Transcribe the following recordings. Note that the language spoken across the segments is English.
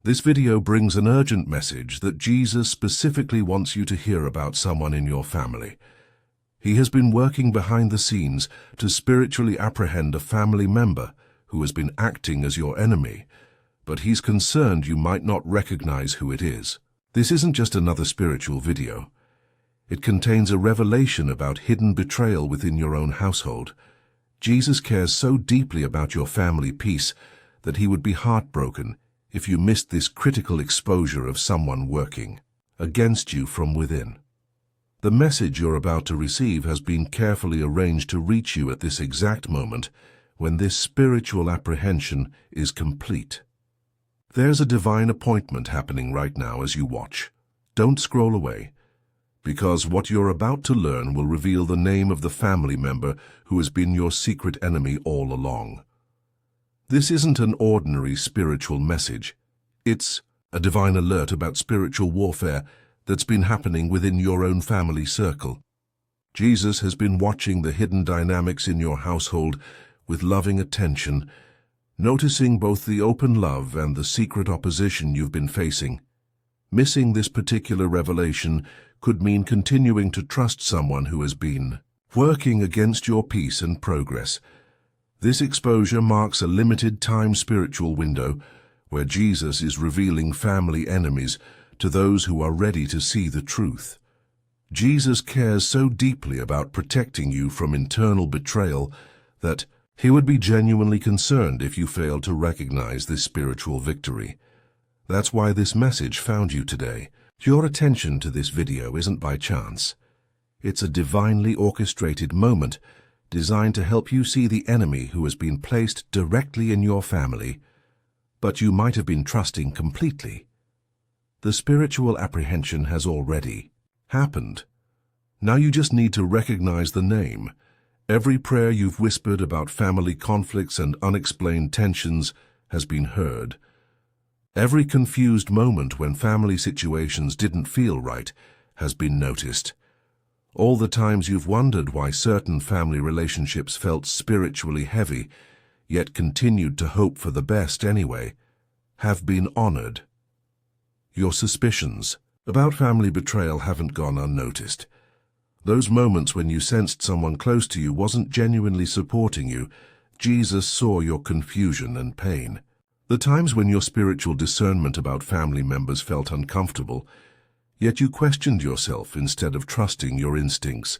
This video brings an urgent message that Jesus specifically wants you to hear about someone in your family. He has been working behind the scenes to spiritually apprehend a family member who has been acting as your enemy, but he's concerned you might not recognize who it is. This isn't just another spiritual video. It contains a revelation about hidden betrayal within your own household. Jesus cares so deeply about your family peace that he would be heartbroken if you missed this critical exposure of someone working against you from within. The message you're about to receive has been carefully arranged to reach you at this exact moment when this spiritual apprehension is complete. There's a divine appointment happening right now as you watch. Don't scroll away, because what you're about to learn will reveal the name of the family member who has been your secret enemy all along. This isn't an ordinary spiritual message. It's a divine alert about spiritual warfare that's been happening within your own family circle. Jesus has been watching the hidden dynamics in your household with loving attention, noticing both the open love and the secret opposition you've been facing. Missing this particular revelation could mean continuing to trust someone who has been working against your peace and progress. This exposure marks a limited time spiritual window where Jesus is revealing family enemies to those who are ready to see the truth. Jesus cares so deeply about protecting you from internal betrayal that he would be genuinely concerned if you failed to recognize this spiritual victory. That's why this message found you today. Your attention to this video isn't by chance. It's a divinely orchestrated moment designed to help you see the enemy who has been placed directly in your family, but you might have been trusting completely. The spiritual apprehension has already happened. Now you just need to recognize the name. Every prayer you've whispered about family conflicts and unexplained tensions has been heard. Every confused moment when family situations didn't feel right has been noticed. All the times you've wondered why certain family relationships felt spiritually heavy, yet continued to hope for the best anyway, have been honored. Your suspicions about family betrayal haven't gone unnoticed. Those moments when you sensed someone close to you wasn't genuinely supporting you, Jesus saw your confusion and pain. The times when your spiritual discernment about family members felt uncomfortable, yet you questioned yourself instead of trusting your instincts.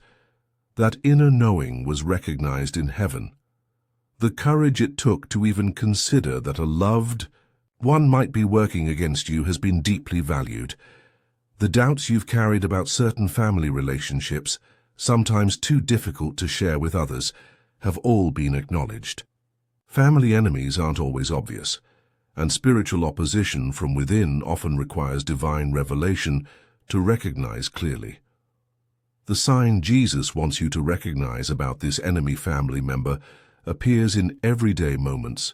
That inner knowing was recognized in heaven. The courage it took to even consider that a loved one might be working against you has been deeply valued. The doubts you've carried about certain family relationships, sometimes too difficult to share with others, have all been acknowledged. Family enemies aren't always obvious, and spiritual opposition from within often requires divine revelation to recognize clearly. The sign Jesus wants you to recognize about this enemy family member appears in everyday moments,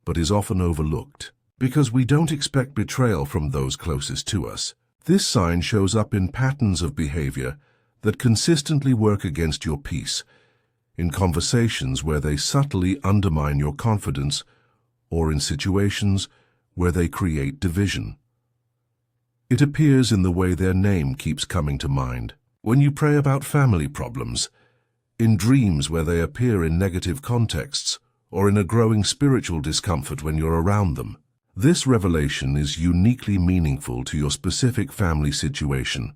but is often overlooked, because we don't expect betrayal from those closest to us. This sign shows up in patterns of behavior that consistently work against your peace, in conversations where they subtly undermine your confidence, or in situations where they create division. It appears in the way their name keeps coming to mind. When you pray about family problems, in dreams where they appear in negative contexts, or in a growing spiritual discomfort when you're around them. This revelation is uniquely meaningful to your specific family situation,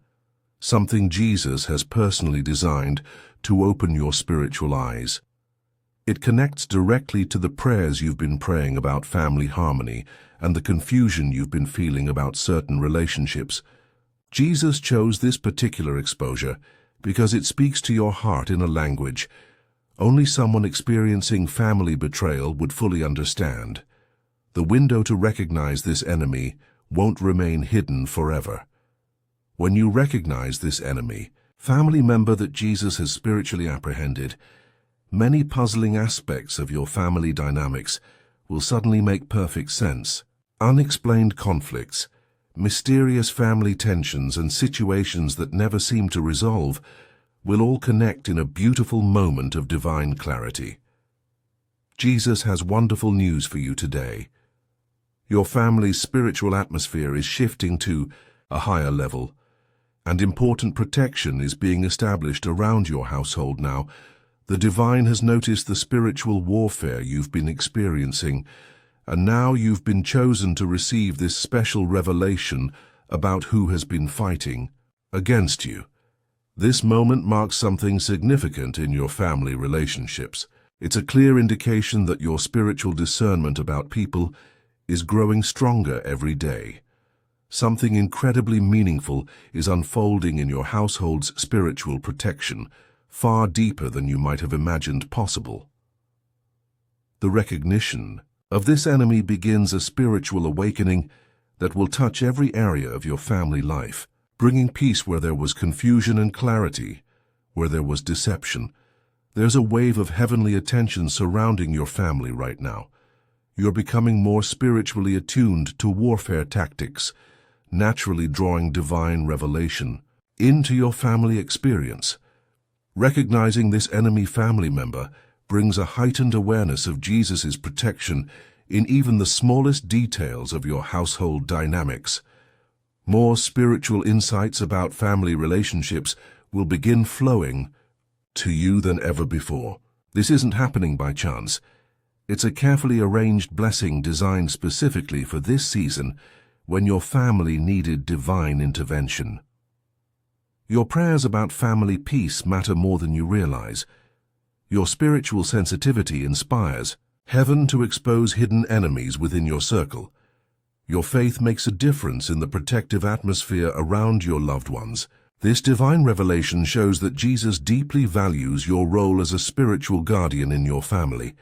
something Jesus has personally designed to open your spiritual eyes. It connects directly to the prayers you've been praying about family harmony and the confusion you've been feeling about certain relationships. Jesus chose this particular exposure because it speaks to your heart in a language only someone experiencing family betrayal would fully understand. The window to recognize this enemy won't remain hidden forever. When you recognize this enemy, family member that Jesus has spiritually apprehended, many puzzling aspects of your family dynamics will suddenly make perfect sense. Unexplained conflicts, mysterious family tensions, and situations that never seem to resolve will all connect in a beautiful moment of divine clarity. Jesus has wonderful news for you today. Your family's spiritual atmosphere is shifting to a higher level, and important protection is being established around your household now. The divine has noticed the spiritual warfare you've been experiencing, and now you've been chosen to receive this special revelation about who has been fighting against you. This moment marks something significant in your family relationships. It's a clear indication that your spiritual discernment about people is growing stronger every day. Something incredibly meaningful is unfolding in your household's spiritual protection, far deeper than you might have imagined possible. The recognition of this enemy begins a spiritual awakening that will touch every area of your family life, bringing peace where there was confusion and clarity where there was deception. There's a wave of heavenly attention surrounding your family right now. You're becoming more spiritually attuned to warfare tactics, naturally drawing divine revelation into your family experience. Recognizing this enemy family member brings a heightened awareness of Jesus' protection in even the smallest details of your household dynamics. More spiritual insights about family relationships will begin flowing to you than ever before. This isn't happening by chance. It's a carefully arranged blessing designed specifically for this season when your family needed divine intervention. Your prayers about family peace matter more than you realize. Your spiritual sensitivity inspires heaven to expose hidden enemies within your circle. Your faith makes a difference in the protective atmosphere around your loved ones. This divine revelation shows that Jesus deeply values your role as a spiritual guardian in your family.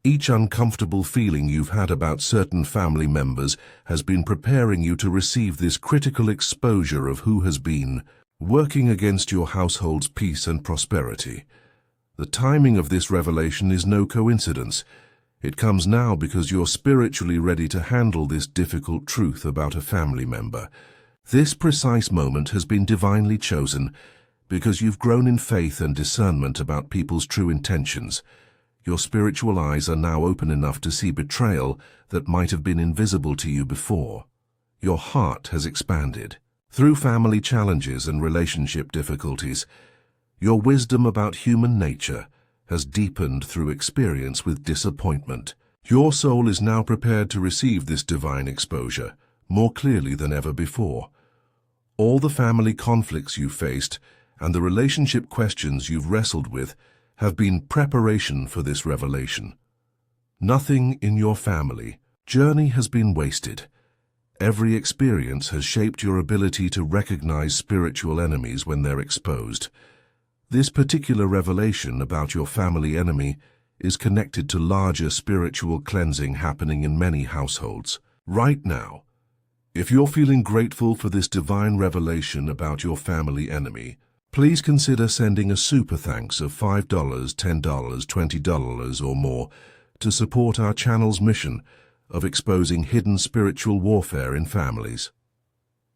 Each uncomfortable feeling you've had about certain family members has been preparing you to receive this critical exposure of who has been working against your household's peace and prosperity. The timing of this revelation is no coincidence. It comes now because you're spiritually ready to handle this difficult truth about a family member. This precise moment has been divinely chosen because you've grown in faith and discernment about people's true intentions. Your spiritual eyes are now open enough to see betrayal that might have been invisible to you before. Your heart has expanded. Through family challenges and relationship difficulties, your wisdom about human nature has deepened through experience with disappointment. Your soul is now prepared to receive this divine exposure more clearly than ever before. All the family conflicts you faced and the relationship questions you've wrestled with have been preparation for this revelation. Nothing in your family journey has been wasted. Every experience has shaped your ability to recognize spiritual enemies when they're exposed. This particular revelation about your family enemy is connected to larger spiritual cleansing happening in many households. Right now, if you're feeling grateful for this divine revelation about your family enemy, please consider sending a super thanks of $5, $10, $20 or more to support our channel's mission of exposing hidden spiritual warfare in families.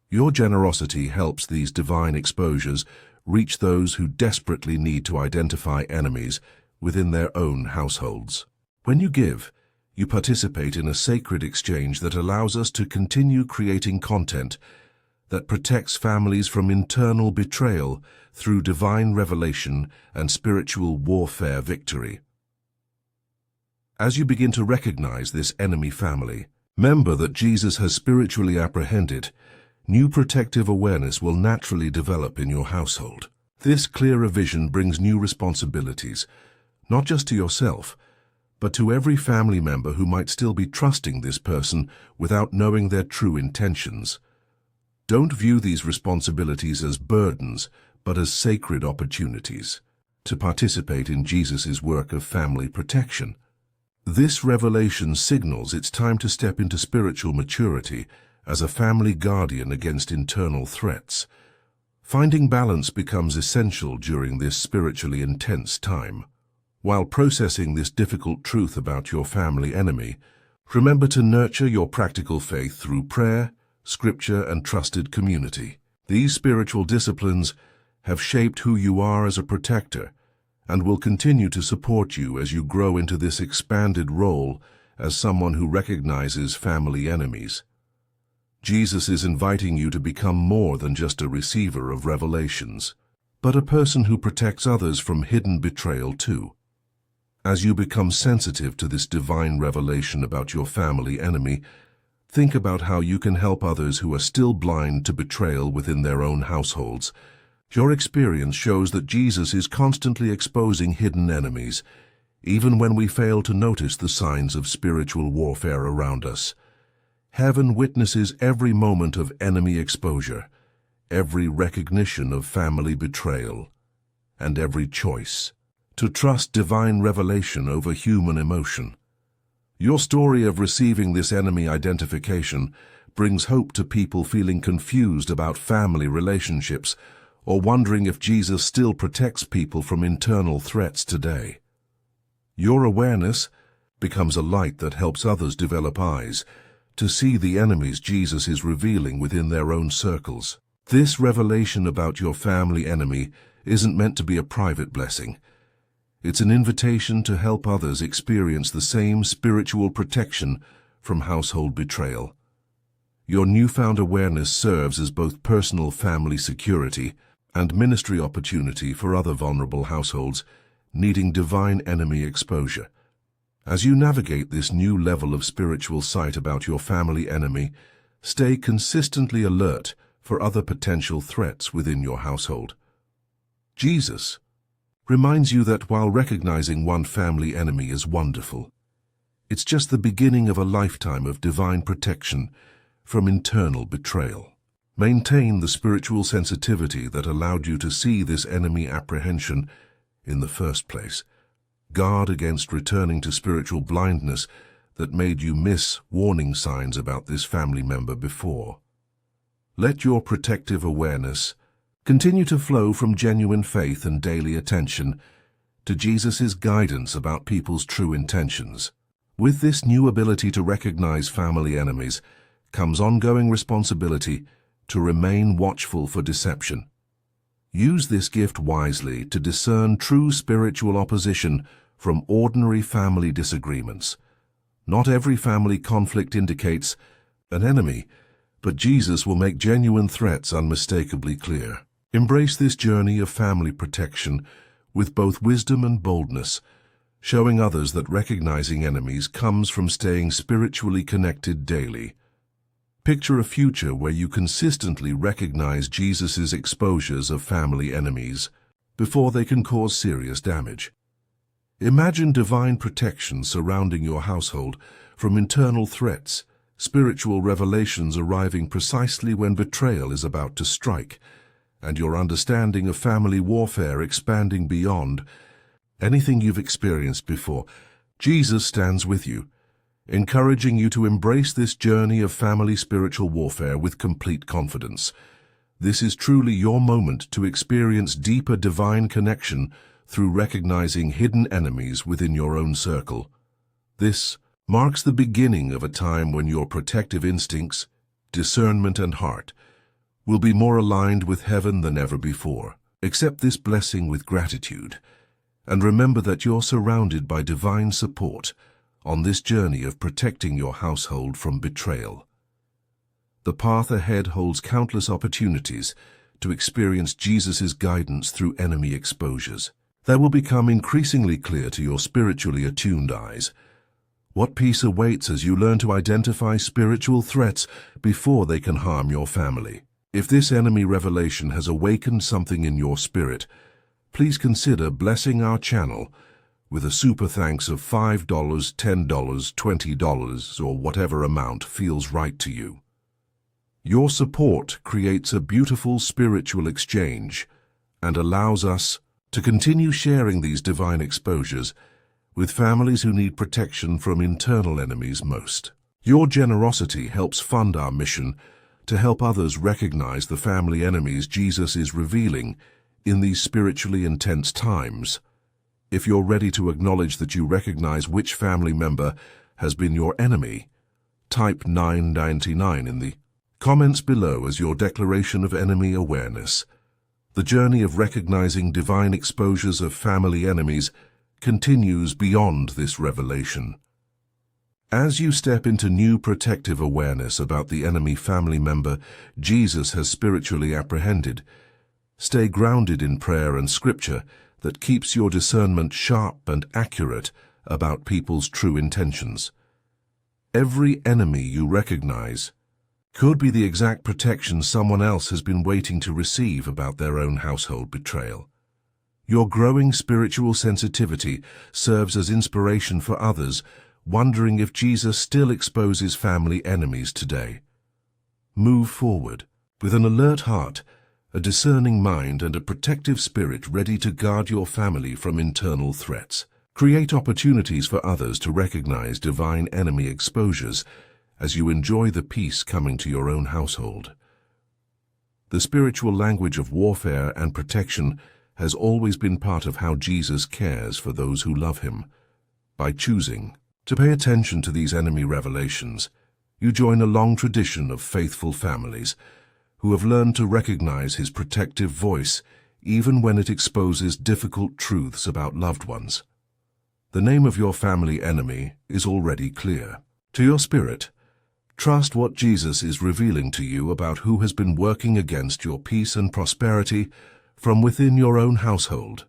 Your generosity helps these divine exposures reach those who desperately need to identify enemies within their own households. When you give, you participate in a sacred exchange that allows us to continue creating content that protects families from internal betrayal through divine revelation and spiritual warfare victory. As you begin to recognize this enemy family member that Jesus has spiritually apprehended, new protective awareness will naturally develop in your household. This clearer vision brings new responsibilities, not just to yourself, but to every family member who might still be trusting this person without knowing their true intentions. Don't view these responsibilities as burdens, but as sacred opportunities to participate in Jesus' work of family protection. This revelation signals it's time to step into spiritual maturity as a family guardian against internal threats. Finding balance becomes essential during this spiritually intense time. While processing this difficult truth about your family enemy, remember to nurture your practical faith through prayer, scripture, and trusted community. These spiritual disciplines have shaped who you are as a protector and will continue to support you as you grow into this expanded role as someone who recognizes family enemies. Jesus is inviting you to become more than just a receiver of revelations, but a person who protects others from hidden betrayal too. As you become sensitive to this divine revelation about your family enemy, think about how you can help others who are still blind to betrayal within their own households. Your experience shows that Jesus is constantly exposing hidden enemies, even when we fail to notice the signs of spiritual warfare around us. Heaven witnesses every moment of enemy exposure, every recognition of family betrayal, and every choice to trust divine revelation over human emotion. Your story of receiving this enemy identification brings hope to people feeling confused about family relationships or wondering if Jesus still protects people from internal threats today. Your awareness becomes a light that helps others develop eyes to see the enemies Jesus is revealing within their own circles. This revelation about your family enemy isn't meant to be a private blessing. It's an invitation to help others experience the same spiritual protection from household betrayal. Your newfound awareness serves as both personal family security and ministry opportunity for other vulnerable households needing divine enemy exposure. As you navigate this new level of spiritual sight about your family enemy, stay consistently alert for other potential threats within your household. Jesus reminds you that while recognizing one family enemy is wonderful, it's just the beginning of a lifetime of divine protection from internal betrayal. Maintain the spiritual sensitivity that allowed you to see this enemy apprehension in the first place. Guard against returning to spiritual blindness that made you miss warning signs about this family member before. Let your protective awareness continue to flow from genuine faith and daily attention to Jesus' guidance about people's true intentions. With this new ability to recognize family enemies comes ongoing responsibility to remain watchful for deception. Use this gift wisely to discern true spiritual opposition from ordinary family disagreements. Not every family conflict indicates an enemy, but Jesus will make genuine threats unmistakably clear. Embrace this journey of family protection with both wisdom and boldness, showing others that recognizing enemies comes from staying spiritually connected daily. Picture a future where you consistently recognize Jesus' exposures of family enemies before they can cause serious damage. Imagine divine protection surrounding your household from internal threats, spiritual revelations arriving precisely when betrayal is about to strike, and your understanding of family warfare expanding beyond anything you've experienced before. Jesus stands with you, encouraging you to embrace this journey of family spiritual warfare with complete confidence. This is truly your moment to experience deeper divine connection through recognizing hidden enemies within your own circle. This marks the beginning of a time when your protective instincts, discernment, and heart will be more aligned with heaven than ever before. Accept this blessing with gratitude, and remember that you're surrounded by divine support on this journey of protecting your household from betrayal. The path ahead holds countless opportunities to experience Jesus' guidance through enemy exposures. That will become increasingly clear to your spiritually attuned eyes. What peace awaits as you learn to identify spiritual threats before they can harm your family. If this enemy revelation has awakened something in your spirit, please consider blessing our channel with a super thanks of $5, $10, $20, or whatever amount feels right to you. Your support creates a beautiful spiritual exchange and allows us to continue sharing these divine exposures with families who need protection from internal enemies most. Your generosity helps fund our mission to help others recognize the family enemies Jesus is revealing in these spiritually intense times. If you're ready to acknowledge that you recognize which family member has been your enemy, type 999 in the comments below as your declaration of enemy awareness. The journey of recognizing divine exposures of family enemies continues beyond this revelation. As you step into new protective awareness about the enemy family member Jesus has spiritually apprehended, stay grounded in prayer and scripture that keeps your discernment sharp and accurate about people's true intentions. Every enemy you recognize could be the exact protection someone else has been waiting to receive about their own household betrayal. Your growing spiritual sensitivity serves as inspiration for others, wondering if Jesus still exposes family enemies today. Move forward with an alert heart, a discerning mind, and a protective spirit ready to guard your family from internal threats. Create opportunities for others to recognize divine enemy exposures as you enjoy the peace coming to your own household. The spiritual language of warfare and protection has always been part of how Jesus cares for those who love him. By choosing to pay attention to these enemy revelations, you join a long tradition of faithful families who have learned to recognize his protective voice even when it exposes difficult truths about loved ones. The name of your family enemy is already clear. To your spirit, trust what Jesus is revealing to you about who has been working against your peace and prosperity from within your own household.